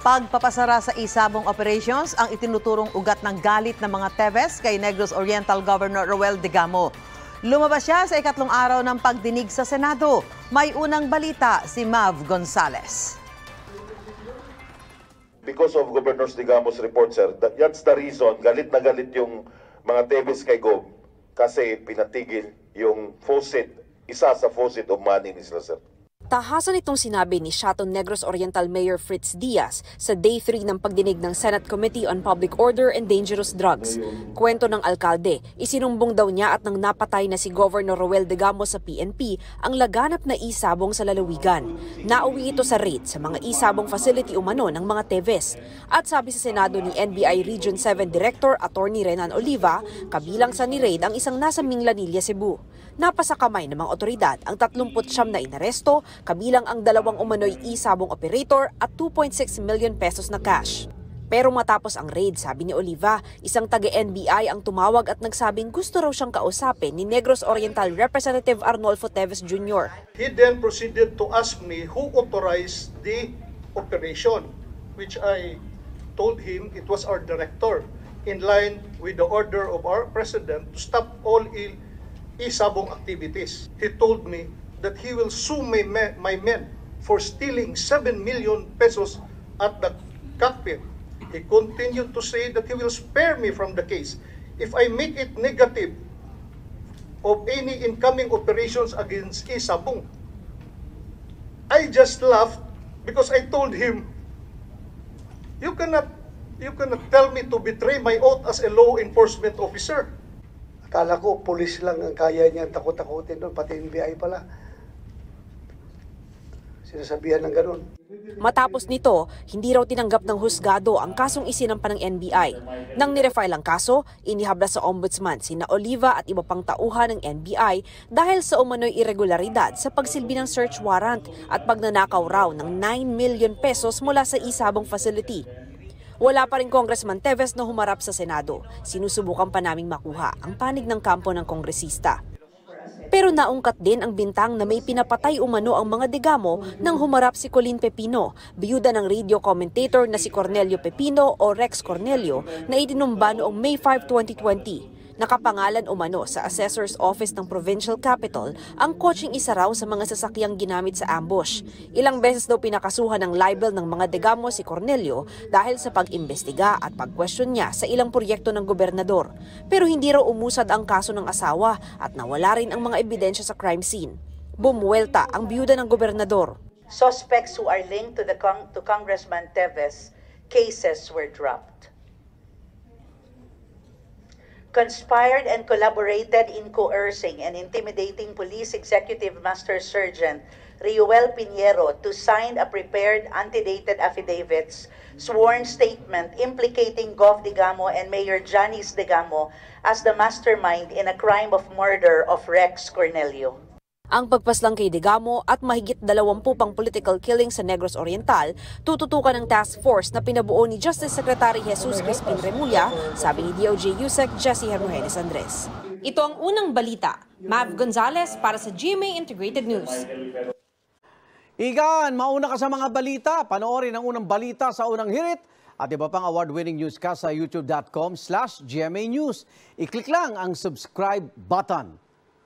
Pagpapasara sa isabong operations ang itinuturong ugat ng galit ng mga Teves kay Negros Oriental Governor Roel Digamo. Lumabas siya sa ikatlong araw ng pagdinig sa Senado. May unang balita si Mav Gonzales. Because of Governor Digamo's report, sir, that's the reason galit na galit yung mga Teves kay Gob kasi pinatigil yung faucet, isa sa faucet of money nila, sir. Tahasan itong sinabi ni Shaton Negros Oriental Mayor Fritz Diaz sa Day 3 ng pagdinig ng Senate Committee on Public Order and Dangerous Drugs. Kwento ng alkalde, isinumbong daw niya at nang napatay na si Governor Roel Digamo sa PNP ang laganap na isabong sa lalawigan. Nauwi ito sa raid sa mga isabong facility umano ng mga Teves. At sabi sa Senado ni NBI Region 7 Director Attorney Renan Oliva, kabilang sa ni-raid ang isang nasa Minglanilla, Cebu. Napasa kamay ng mga otoridad ang 39 na inaresto, kabilang ang 2 umano'y isabong operator at 2.6 million pesos na cash. Pero matapos ang raid, sabi ni Oliva, isang taga-NBI ang tumawag at nagsabing gusto raw siyang kausapin ni Negros Oriental Representative Arnolfo Teves Jr. He then proceeded to ask me who authorized the operation, which I told him it was our director, in line with the order of our president to stop all isabong activities. He told me that he will sue my men for stealing 7 million pesos at the cockpit. He continued to say that he will spare me from the case if I make it negative of any incoming operations against isabong. I just laughed because I told him, you cannot tell me to betray my oath as a law enforcement officer. Akala ko, pulis lang ang kaya niya takot-takutin doon, pati NBI pala. Sinasabihan ng ganun. Matapos nito, hindi raw tinanggap ng husgado ang kasong isinampa ng NBI. Nang nirefile ang kaso, inihabla sa ombudsman sina Oliva at iba pang tauhan ng NBI dahil sa umano'y irregularidad sa pagsilbi ng search warrant at pagnanakaw raw ng 9 million pesos mula sa isabong facility. Wala pa rin Congressman Teves na humarap sa Senado. Sinusubukan pa naming makuha ang panig ng kampo ng kongresista. Pero naungkat din ang bintang na may pinapatay umano ang mga Digamo nang humarap si Colleen Pepino, biyuda ng radio commentator na si Cornelio Pepino o Rex Cornelio na itinumba noong May 5, 2020. Nakapangalan umano sa Assessor's Office ng Provincial Capital ang kotseng isa raw sa mga sasakyang ginamit sa ambush. Ilang beses daw pinakasuhan ng libel ng mga Digamo si Cornelio dahil sa pag-imbestiga at pag-question niya sa ilang proyekto ng gobernador. Pero hindi raw umusad ang kaso ng asawa at nawala rin ang mga ebidensya sa crime scene. Bumuwelta ang biyuda ng gobernador. Suspects who are linked to Congressman Teves, cases were dropped. Conspired and collaborated in coercing and intimidating Police Executive Master Sergeant Riuel Pinheiro to sign a prepared antedated affidavits, sworn statement implicating Gov. Digamo and Mayor Janice Digamo as the mastermind in a crime of murder of Rex Cornelio. Ang pagpaslang kay Digamo at mahigit 20 pang political killing sa Negros Oriental, tututukan ng task force na pinabuo ni Justice Secretary Jesus Crispin Remulla, sabi ni DOJ USEC Jessie Hermogenes Andres. Ito ang unang balita. Mav Gonzales para sa GMA Integrated News. Igan, mauna ka sa mga balita. Panoorin ang unang balita sa unang hirit at iba pang award-winning newscast sa youtube.com/GMA News. I-click lang ang subscribe button.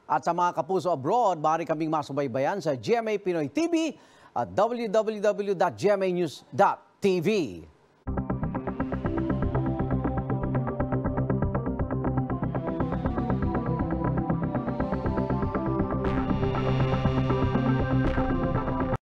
At sa mga kapuso abroad, maaari kaming masubaybayan sa GMA Pinoy TV at www.gmanews.tv.